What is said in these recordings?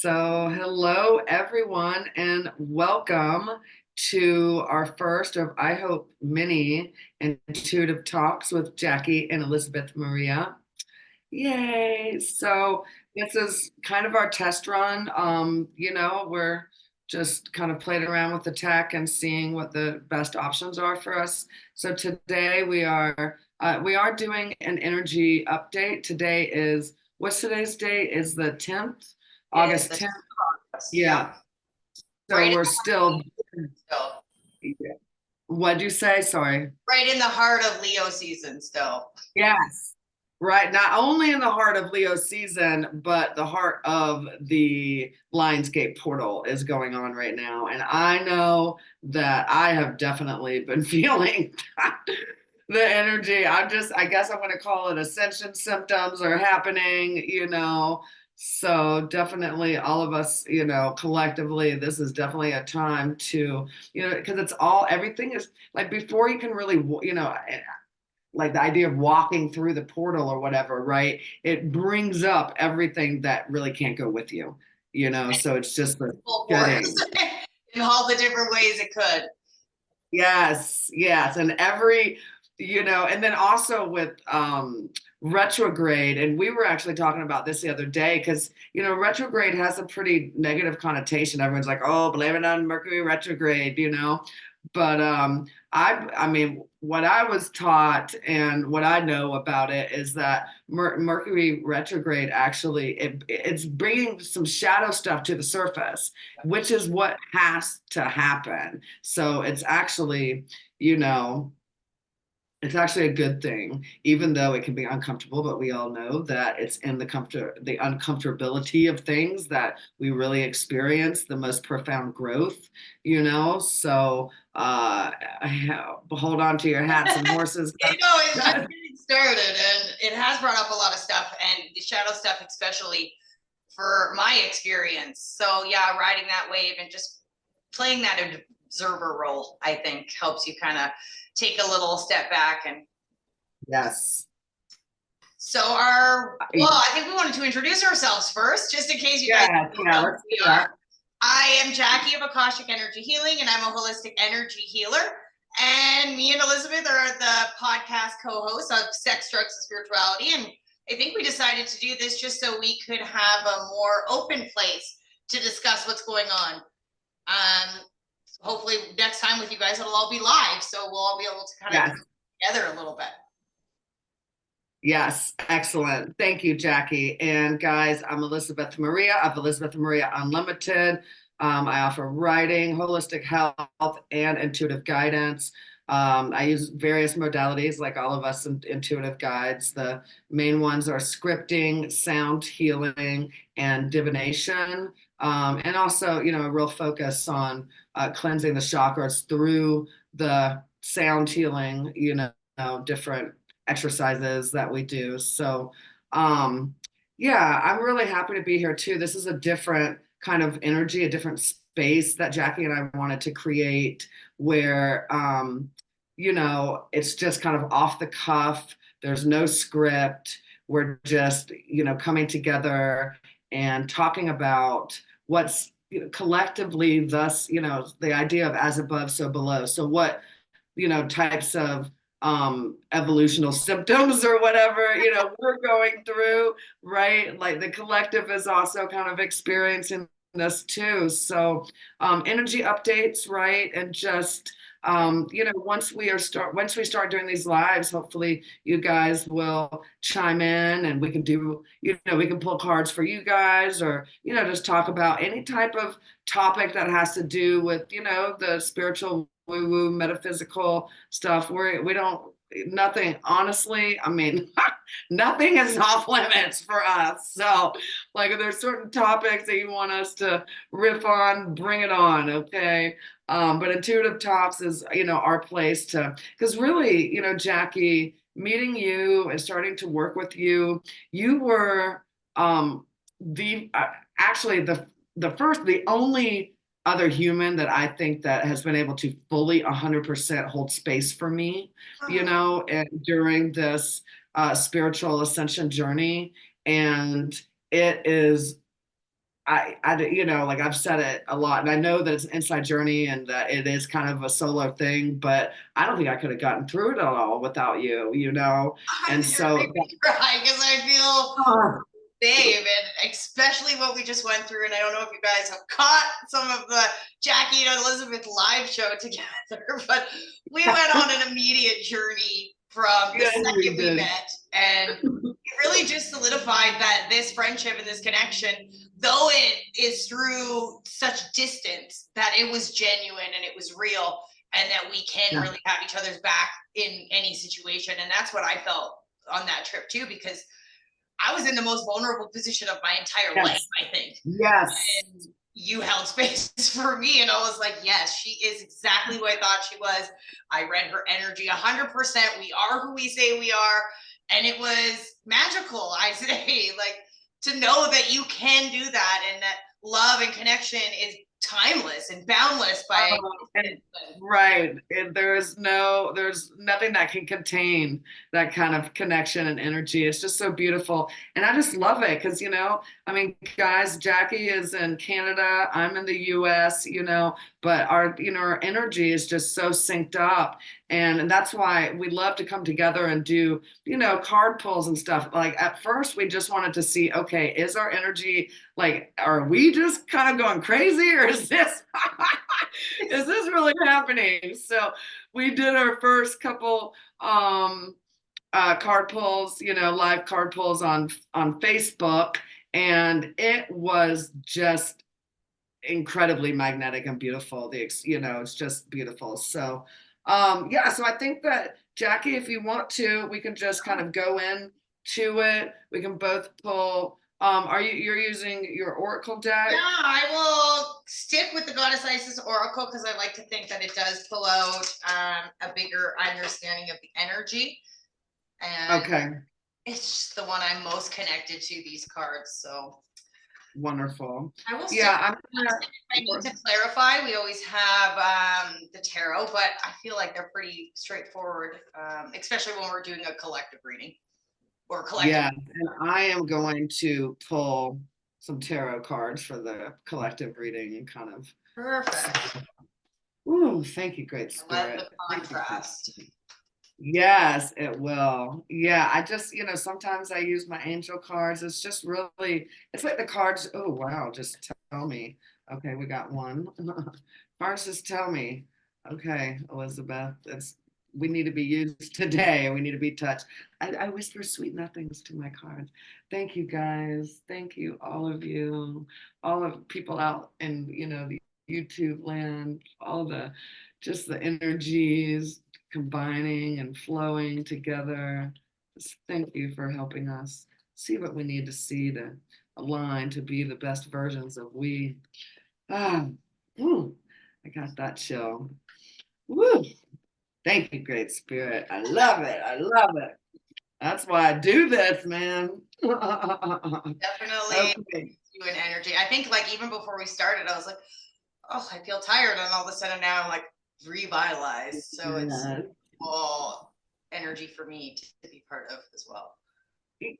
So, hello everyone, and welcome to our first of, I hope, many intuitive talks with Jackie and Elizabeth Maria. Yay! So, this is kind of our test run. We're just kind of playing around with the tech and seeing what the best options are for us. So today we are doing an energy update. Today is what's today's date? Is the 10th? It is August the 10th. yeah. Yeah. So Right we're still, still. what'd you say? Sorry. Right in the heart of Leo season still. Yes. Right. Not only in the heart of Leo season, but the heart of the Lionsgate portal is going on right now. And I know that I have definitely been feeling the energy. I guess I'm going to call it ascension symptoms are happening. So definitely all of us, collectively, this is definitely a time to, because everything is like before you can really, like the idea of walking through the portal or whatever, right? It brings up everything that really can't go with you. So it's just the Full force shedding. in all the different ways it could. Yes, yes. And then also with retrograde, and we were actually talking about this the other day because retrograde has a pretty negative connotation. Everyone's like, oh, blame it on Mercury retrograde. But I mean, what I was taught and what I know about it is that Mercury retrograde actually it's bringing some shadow stuff to the surface, which is what has to happen. So you know, it's actually a good thing, even though it can be uncomfortable, but we all know that it's in the uncomfortability of things that we really experience the most profound growth. So hold on to your hats and horses. It's just getting started and it has brought up a lot of stuff and the shadow stuff, especially for my experience. So yeah, riding that wave and just playing that observer role, I think helps you kind of take a little step back. And Yes. so I think we wanted to introduce ourselves first, just in case you guys don't know who we are. I am Jackie of Akashic Energy Healing, and I'm a holistic energy healer. And me and Elizabeth are the podcast co-hosts of Sex, Drugs, and Spirituality. And I think we decided to do this just so we could have a more open place to discuss what's going on. Hopefully next time with you guys, it'll all be live. So we'll all be able to kind of come together a little bit. Yes, excellent. Thank you, Jackie. And guys, I'm Elizabeth Maria of Elizabeth Maria Unlimited. I offer writing, holistic health, and intuitive guidance. I use various modalities like all of us intuitive guides. The main ones are scripting, sound healing, and divination. And also, a real focus on cleansing the chakras through the sound healing, different exercises that we do. So, yeah, I'm really happy to be here too. This is a different kind of energy, a different space that Jackie and I wanted to create where, it's just kind of off the cuff. There's no script. We're just, coming together and talking about what's collectively thus, the idea of as above, so below. So what, types of evolutional symptoms or whatever we're going through, right? Like the collective is also kind of experiencing this too. So energy updates, right? And just once we start doing these lives, hopefully you guys will chime in and we can do, we can pull cards for you guys or just talk about any type of topic that has to do with the spiritual woo-woo metaphysical stuff. We don't, nothing, honestly, I mean, nothing is off limits for us. So like if there's certain topics that you want us to riff on, bring it on, okay? But intuitive talks is, our place to, because really, Jackie, meeting you and starting to work with you, you were actually the only other human that I think that has been able to fully 100% hold space for me, and during this spiritual ascension journey. And it is you know, like I've said it a lot, and I know that it's an inside journey and that it is kind of a solo thing, but I don't think I could have gotten through it at all without you, you know? I'm And gonna so, make me cry because I feel oh, same, and especially what we just went through. And I don't know if you guys have caught some of the Jackie and Elizabeth live show together, but we went on an immediate journey from the yes, we second we did. met, and it really just solidified that this friendship and this connection, though it is through such distance, that it was genuine and it was real, and that we can really have each other's back in any situation. And that's what I felt on that trip too, because I was in the most vulnerable position of my entire life, Yes. I think. Yes. And you held space for me, and I was like, yes, she is exactly who I thought she was. I read her energy 100%. We are who we say we are. And it was magical, I say, like, to know that you can do that, and that love and connection is timeless and boundless by right. There's nothing that can contain that kind of connection and energy. It's just so beautiful. And I just love it because, you know, I mean, guys, Jackie is in Canada, I'm in the US, you know, but our energy is just so synced up. And that's why we love to come together and do, you know, card pulls and stuff. Like at first, we just wanted to see, okay, is our energy like, are we just kind of going crazy, or is this is this really happening? So we did our first couple card pulls, you know, live card pulls on Facebook, and it was just incredibly magnetic and beautiful. You know, it's just beautiful. So yeah, so I think that Jackie, if you want to, we can just kind of go in to it. We can both pull. You're using your Oracle deck? Yeah, I will stick with the Goddess Isis Oracle because I like to think that it does pull out a bigger understanding of the energy. And Okay. it's just the one I'm most connected to, these cards. So wonderful. I will stick. Yeah, I need to clarify. We always have the tarot, but I feel like they're pretty straightforward, especially when we're doing a collective reading or collective. Yeah, and I am going to pull some tarot cards for the collective reading and kind of. Perfect. Ooh, thank you, great spirit. Let the contrast. Yes, it will. Yeah, I just, you know, sometimes I use my angel cards. It's just really, it's like the cards. Oh, wow, just tell me. Okay, we got one. Cards just tell me. Okay, Elizabeth, we need to be used today. We need to be touched. I whisper sweet nothings to my cards. Thank you, guys. Thank you, all of you, all of people out in, you know, the YouTube land, just the energies combining and flowing together. Just thank you for helping us see what we need to see to align to be the best versions of we. Ah, I got that chill. Woo. Thank you, great spirit. I love it. I love it. That's why I do this, man. Definitely Okay. you and energy. I think like even before we started, I was like, oh, I feel tired. And all of a sudden now I'm like revitalized. So it's all energy for me to be part of as well.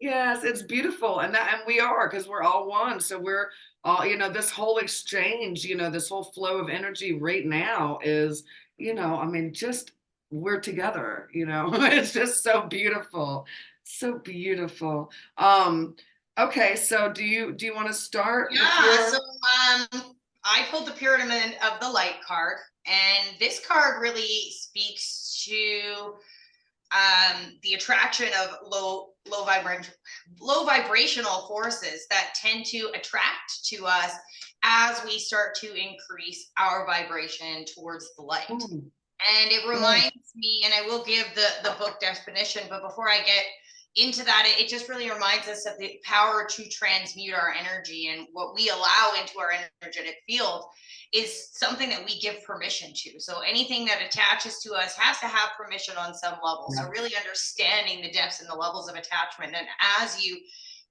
Yes, it's beautiful. And we are, because we're all one. So we're all, you know, this whole exchange, you know, this whole flow of energy right now is, you know, I mean, just we're together, you know. It's just so beautiful. So beautiful. Okay, so do you want to start with your... So I pulled the Pyramid of the Light card, and this card really speaks to the attraction of low vibrational forces that tend to attract to us as we start to increase our vibration towards the light. And it reminds me, and I will give the book definition, but before I get into that, it just really reminds us of the power to transmute our energy, and what we allow into our energetic field is something that we give permission to. So anything that attaches to us has to have permission on some level. So really understanding the depths and the levels of attachment. And as you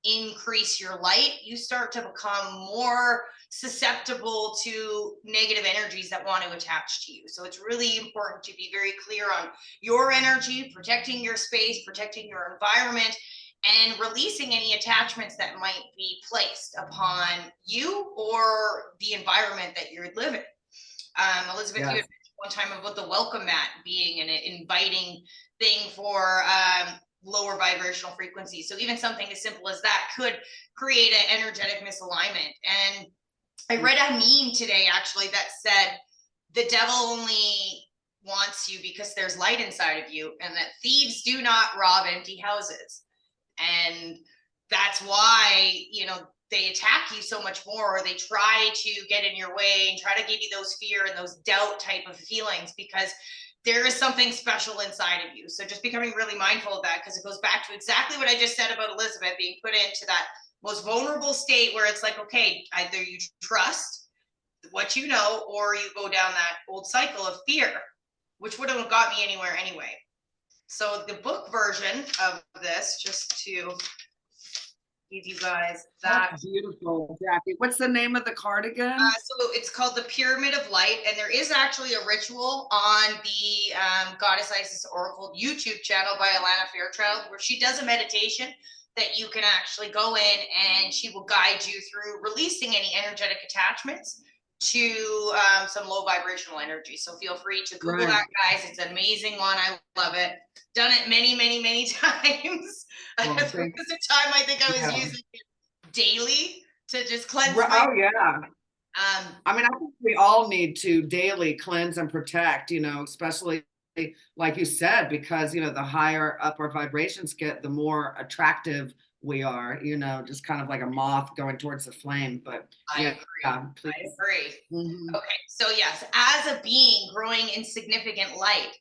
increase your light, you start to become more susceptible to negative energies that want to attach to you. So it's really important to be very clear on your energy, protecting your space, protecting your environment, and releasing any attachments that might be placed upon you or the environment that you're living. Elizabeth, you had mentioned one time about the welcome mat being an inviting thing for lower vibrational frequency. So even something as simple as that could create an energetic misalignment. And I read a meme today actually that said, the devil only wants you because there's light inside of you, and that thieves do not rob empty houses. And that's why, you know, they attack you so much more, or they try to get in your way and try to give you those fear and those doubt type of feelings, because there is something special inside of you. So just becoming really mindful of that, because it goes back to exactly what I just said about Elizabeth being put into that most vulnerable state where it's like, okay, either you trust what you know, or you go down that old cycle of fear, which wouldn't have got me anywhere anyway. So the book version of this, just to give you guys that. That's beautiful, Jackie. What's the name of the card again? So it's called the Pyramid of Light, and there is actually a ritual on the Goddess Isis Oracle YouTube channel by Alana Fairchild, where she does a meditation that you can actually go in, and she will guide you through releasing any energetic attachments to some low vibrational energy. So feel free to Google that, guys. It's an amazing one. I love it. Done it many, many, many times. There was a time I think I was using it daily to just cleanse my. Oh yeah. I mean, I think we all need to daily cleanse and protect, you know, especially like you said, because, you know, the higher up our vibrations get, the more attractive we are, you know, just kind of like a moth going towards the flame. But I agree. I agree. Mm-hmm. Okay. So yes, as a being growing in significant light,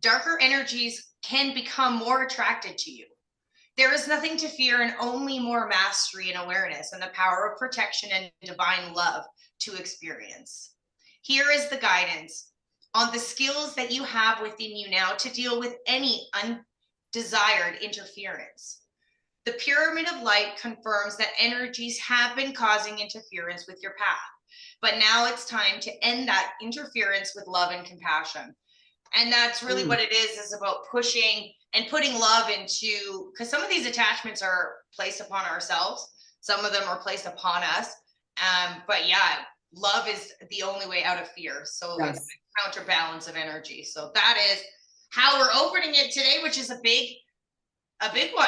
darker energies can become more attracted to you. There is nothing to fear, and only more mastery and awareness and the power of protection and divine love to experience. Here is the guidance on the skills that you have within you now to deal with any undesired interference. The Pyramid of Light confirms that energies have been causing interference with your path, but now it's time to end that interference with love and compassion. And that's really what it is about pushing and putting love into, because some of these attachments are placed upon ourselves. Some of them are placed upon us. But yeah, love is the only way out of fear. So it's a counterbalance of energy. So that is how we're opening it today, which is a big one.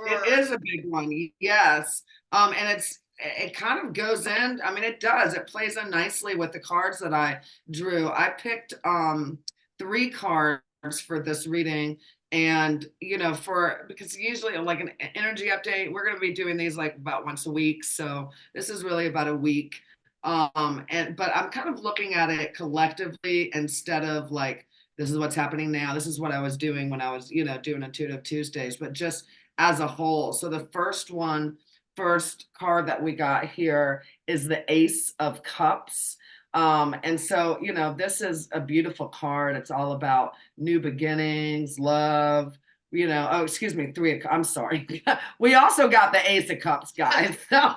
It is a big one, yes. And it kind of goes in, I mean, it does. It plays in nicely with the cards that I drew. I picked 3 cards for this reading. And, you know, because usually like an energy update, we're going to be doing these like about once a week. So this is really about a week. But I'm kind of looking at it collectively instead of like, this is what's happening now. This is what I was doing when I was, you know, doing Intuitive Tuesdays, but just as a whole. So the first card that we got here is the Ace of Cups. And so, you know, this is a beautiful card. It's all about new beginnings, love, you know, oh, excuse me, I'm sorry. We also got the Ace of Cups, guys. So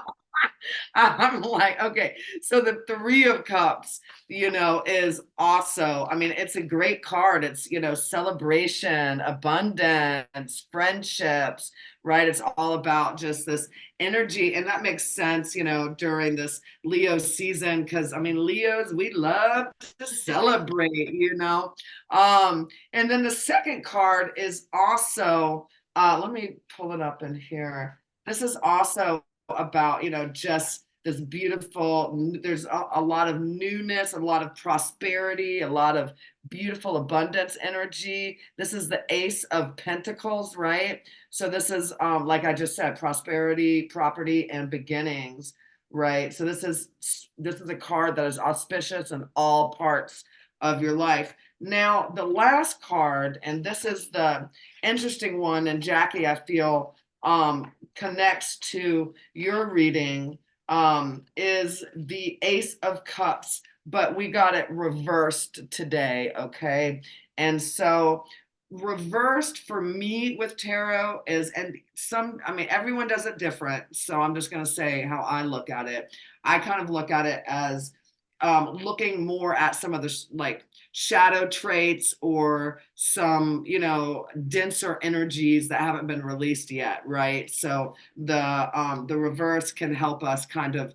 I'm like, okay, so the 3 of Cups, you know, is also, I mean, it's a great card. It's, you know, celebration, abundance, friendships, right? It's all about just this energy. And that makes sense, you know, during this Leo season, because I mean, Leos, we love to celebrate, you know. And then the second card is also, let me pull it up in here. This is also about, you know, just this beautiful, there's a lot of newness, a lot of prosperity, a lot of beautiful abundance energy. This is the Ace of Pentacles, right? So this is, like I just said, prosperity, property, and beginnings, right? So this is a card that is auspicious in all parts of your life. Now, the last card, and this is the interesting one, and Jackie, I feel, connects to your reading, is the Ace of Cups, but we got it reversed today, okay? And so reversed for me with tarot is, I mean, everyone does it different, so I'm just going to say how I look at it. I kind of look at it as looking more at some of the like shadow traits or some, you know, denser energies that haven't been released yet, right? So the reverse can help us kind of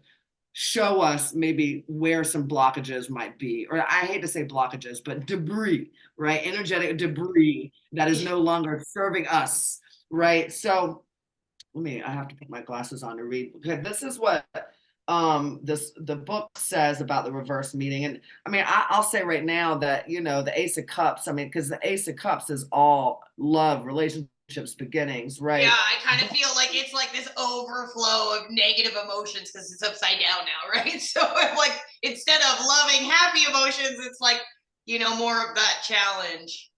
show us maybe where some blockages might be, or I hate to say blockages, but debris, right? Energetic debris that is no longer serving us, right? So I have to put my glasses on to read. Okay, this is what the book says about the reverse meeting. And I mean, I'll say right now that, you know, the Ace of Cups, I mean, because the Ace of Cups is all love, relationships, beginnings, right? Yeah, I kind of feel like it's like this overflow of negative emotions because it's upside down now, right? So like instead of loving happy emotions, it's like, you know, more of that challenge.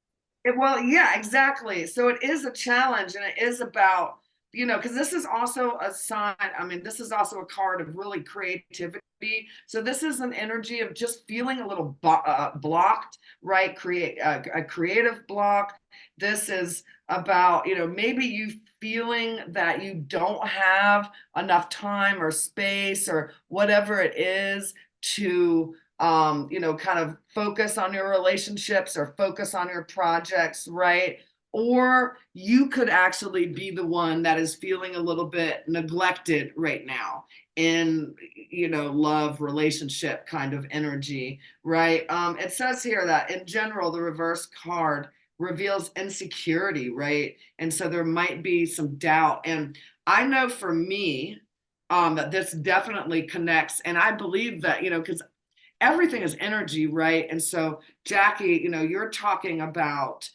Well, yeah, exactly. So it is a challenge, and it is about, you know, because this is also a sign. I mean, this is also a card of really creativity. So this is an energy of just feeling a little blocked, right? Create a creative block. This is about, you know, maybe you feeling that you don't have enough time or space or whatever it is to you know, kind of focus on your relationships or focus on your projects, right? Or you could actually be the one that is feeling a little bit neglected right now in, you know, love, relationship kind of energy, right? It says here that in general, the reverse card reveals insecurity, right? And so there might be some doubt. And I know for me, that this definitely connects. And I believe that, you know, because everything is energy, right? And so, Jackie, you know, you're talking about,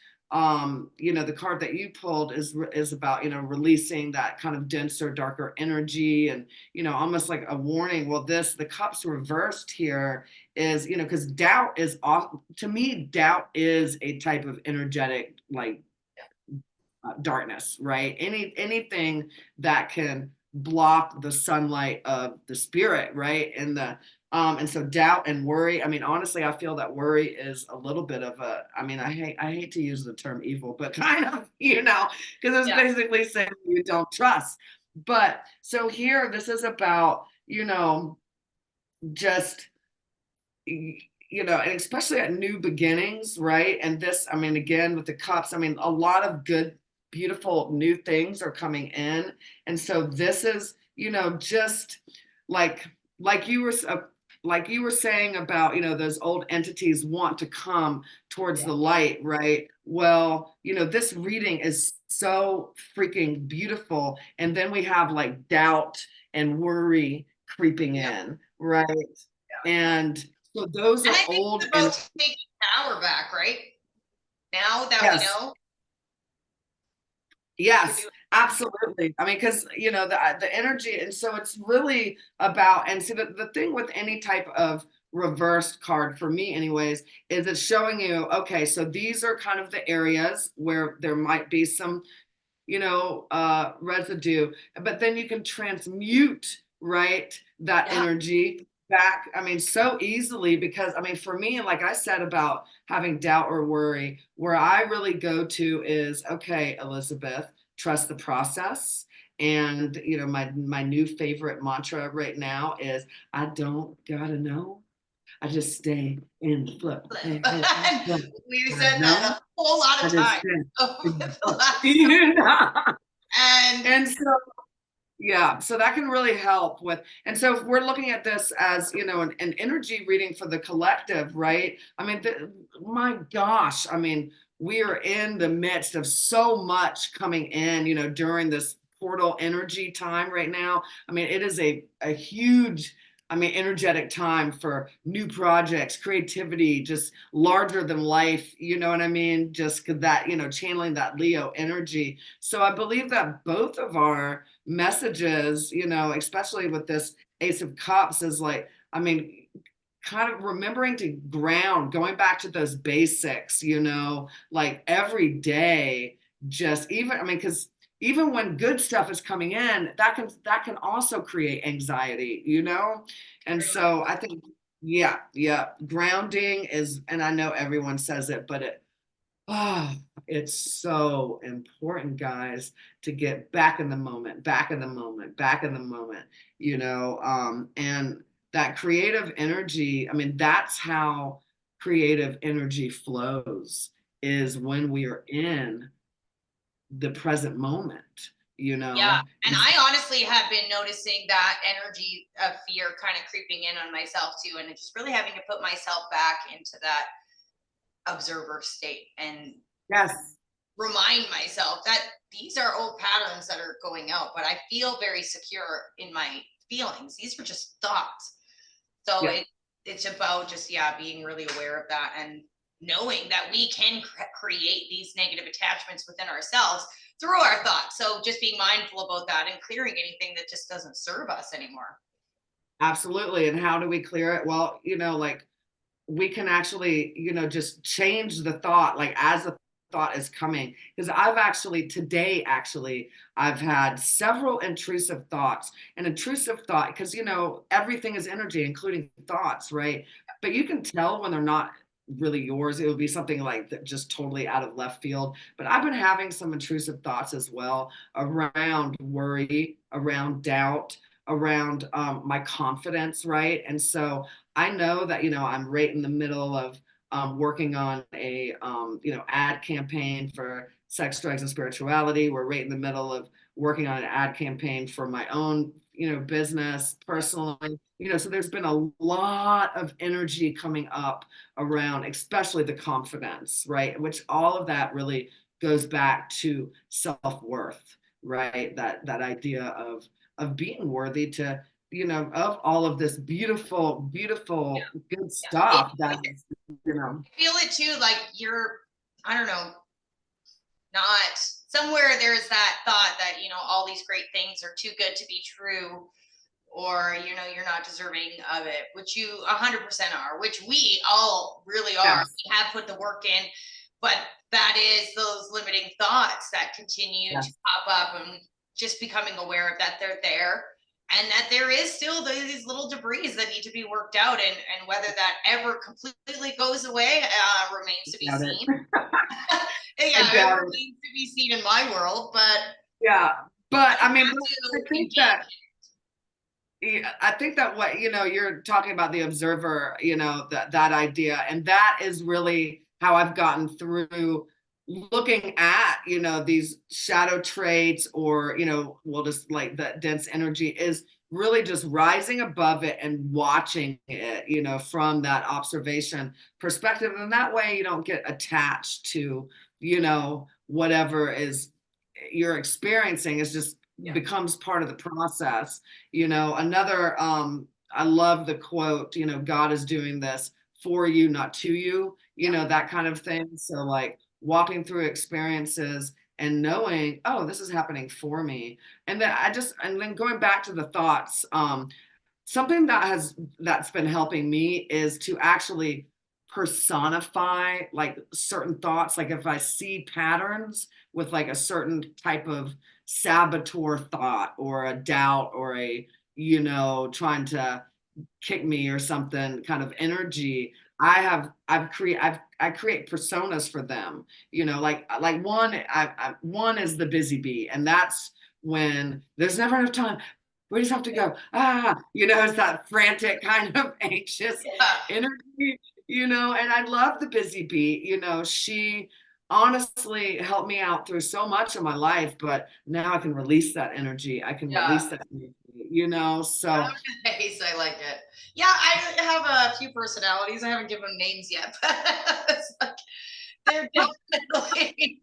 you know, the card that you pulled is about, you know, releasing that kind of denser, darker energy, and, you know, almost like a warning. Well, the cups reversed here is, you know, because doubt is off. To me, doubt is a type of energetic, like, darkness, right? Anything that can block the sunlight of the spirit, right? And so doubt and worry. I mean, honestly, I feel that worry is a little bit of a. I mean, I hate to use the term evil, but kind of, you know, because it's basically saying you don't trust. But so here, this is about, you know, just, you know, and especially at new beginnings, right? And this, I mean, again, with the cups, I mean, a lot of good, beautiful new things are coming in. And so this is, you know, just like, like you were, like you were saying about, you know, those old entities want to come towards the light, right? Well, you know, this reading is so freaking beautiful. And then we have like doubt and worry creeping in, right? And so those And are I think old. it's about taking power back, right? Now that we know. Yes, absolutely. I mean, because, you know, the energy, and so it's really about, and so the thing with any type of reversed card for me anyways is it's showing you, okay, so these are kind of the areas where there might be some, you know, residue, but then you can transmute, right, that energy back. I mean, so easily, because I mean, for me, like I said about having doubt or worry, where I really go to is, okay, Elizabeth, trust the process. And, you know, my new favorite mantra right now is, I don't gotta know. I just stay in the flow. Hey, hey, We said that a whole lot of times over the last and so yeah, so that can really help with, and so if we're looking at this as, you know, an energy reading for the collective, right? I mean, my gosh, I mean, we are in the midst of so much coming in, you know, during this portal energy time right now. I mean, it is a huge, I mean, energetic time for new projects, creativity, just larger than life, you know what I mean? Just that, you know, channeling that Leo energy. So I believe that both of our messages, you know, especially with this Ace of Cups, is like, I mean, kind of remembering to ground, going back to those basics, you know, like every day, just even, I mean, because even when good stuff is coming in, that can also create anxiety, you know? And so I think, yeah, grounding is, and I know everyone says it, but oh, it's so important, guys, to get back in the moment, back in the moment, back in the moment, you know, and that creative energy, I mean, that's how creative energy flows, is when we are in the present moment, you Yeah. know? And I honestly have been noticing that energy of fear kind of creeping in on myself too. And just really having to put myself back into that observer state and Yes. remind myself that these are old patterns that are going out, but I feel very secure in my feelings. These were just thoughts. So Yeah. it's about just, yeah, being really aware of that and knowing that we can create these negative attachments within ourselves through our thoughts. So just being mindful about that and clearing anything that just doesn't serve us anymore. Absolutely. And how do we clear it? Well, like we can actually, just change the thought, like as the thought is coming. Because I've had several intrusive thoughts. An intrusive thought, because, everything is energy, including thoughts, right? But you can tell when they're not really yours. It would be something like that, just totally out of left field. But I've been having some intrusive thoughts as well around worry, around doubt, around my confidence, right? And so I know that, I'm right in the middle of working on a, ad campaign for sex, drugs, and spirituality. We're right in the middle of working on an ad campaign for my own, business personally, so there's been a lot of energy coming up around, especially the confidence, right? Which all of that really goes back to self-worth, right? That idea of being worthy to, of all of this beautiful, beautiful, good stuff that, I feel it too, like you're, I don't know, not somewhere there's that thought that, all these great things are too good to be true, or, you're not deserving of it, which you 100% are, which we all really are. yes, We have put the work in, but that is those limiting thoughts that continue to yes, pop up, and just becoming aware of that they're there, and that there is still these little debris that need to be worked out, and whether that ever completely goes away remains to be doubt it. seen. Yeah, I it doubt it. remains to be seen in my world, but Yeah. But I mean, I to think engage. that yeah, I think that what, you're talking about the observer, that idea, and that is really how I've gotten through looking at, these shadow traits, or, we'll just like that dense energy, is really just rising above it and watching it, from that observation perspective. And that way you don't get attached to, whatever is you're experiencing, is just becomes part of the process. Another, I love the quote, God is doing this for you, not to you, that kind of thing. So like walking through experiences and knowing, oh, this is happening for me. And then and then going back to the thoughts, something that's been helping me is to actually personify like certain thoughts. Like if I see patterns with like a certain type of saboteur thought, or a doubt, or a, trying to kick me or something kind of energy, I create personas for them, like one is the busy bee, and that's when there's never enough time. We just have to go, it's that frantic kind of anxious energy, and I love the busy bee. She honestly helped me out through so much of my life, but now I can release that energy. I can Yeah. release that energy, so. Nice, I like it. Yeah, I have a few personalities. I haven't given them names yet, but it's like they're definitely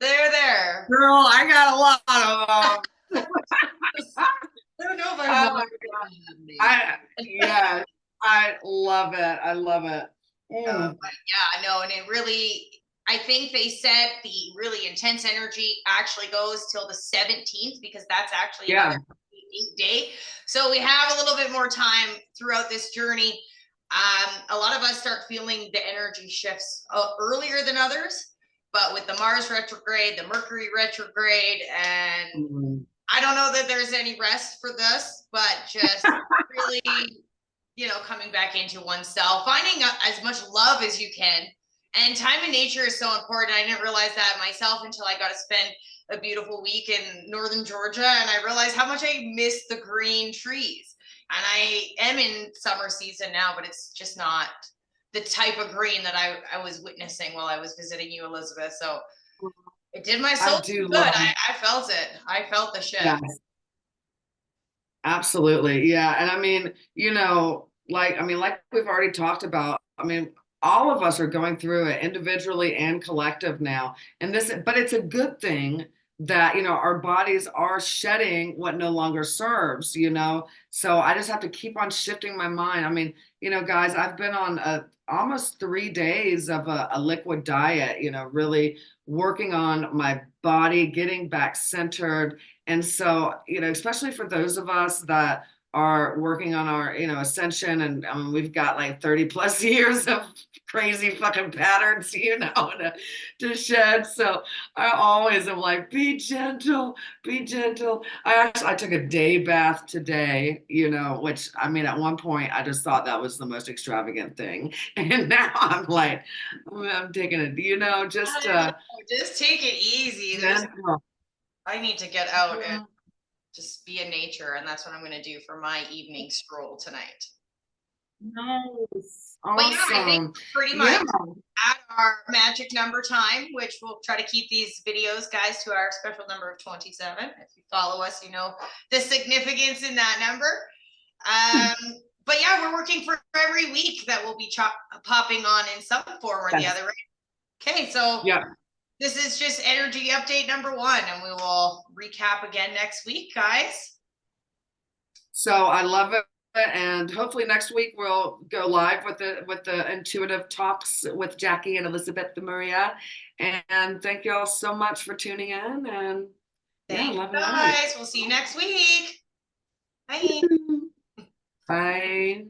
they're there. Girl, I got a lot of them. I don't know if I Oh want my to God. give them names. Yes, I love it. I love it. But yeah, no, and it really, I think they said the really intense energy actually goes till the 17th, because that's actually Yeah. another day. So we have a little bit more time throughout this journey. A lot of us start feeling the energy shifts earlier than others, but with the Mars retrograde, the Mercury retrograde, and I don't know that there's any rest for this, but just really, coming back into oneself, finding as much love as you can. And time in nature is so important. I didn't realize that myself until I got to spend a beautiful week in northern Georgia, and I realized how much I miss the green trees. I am in summer season now, but it's just not the type of green that I was witnessing while I was visiting you, Elizabeth. So it did my soul good. I felt it. I felt the shift. Yes. Absolutely. Yeah. And I mean, like we've already talked about, all of us are going through it individually and collective now. But it's a good thing that, our bodies are shedding what no longer serves, So I just have to keep on shifting my mind. Guys, I've been on almost 3 days of a liquid diet, really working on my body, getting back centered. And so, especially for those of us that are working on our, ascension, and we've got like 30 plus years of crazy fucking patterns, to shed. So I always am like, be gentle, be gentle. I took a day bath today, which at one point I just thought that was the most extravagant thing. And now I'm like, I'm taking it, just take it easy. I need to get out and just be in nature, and that's what I'm going to do for my evening stroll tonight. Nice. Awesome. But yeah, I think pretty much at our magic number time, which we'll try to keep these videos, guys, to our special number of 27. If you follow us, you know the significance in that number. But yeah, we're working for every week that will be popping on in some form or the other, right? Okay, so this is just energy update number 1, and we will recap again next week, guys. So I love it. And hopefully next week we'll go live with the intuitive talks with Jackie and Elizabeth Maria. And thank you all so much for tuning in. And thank you guys. We'll see you next week. Bye. Bye.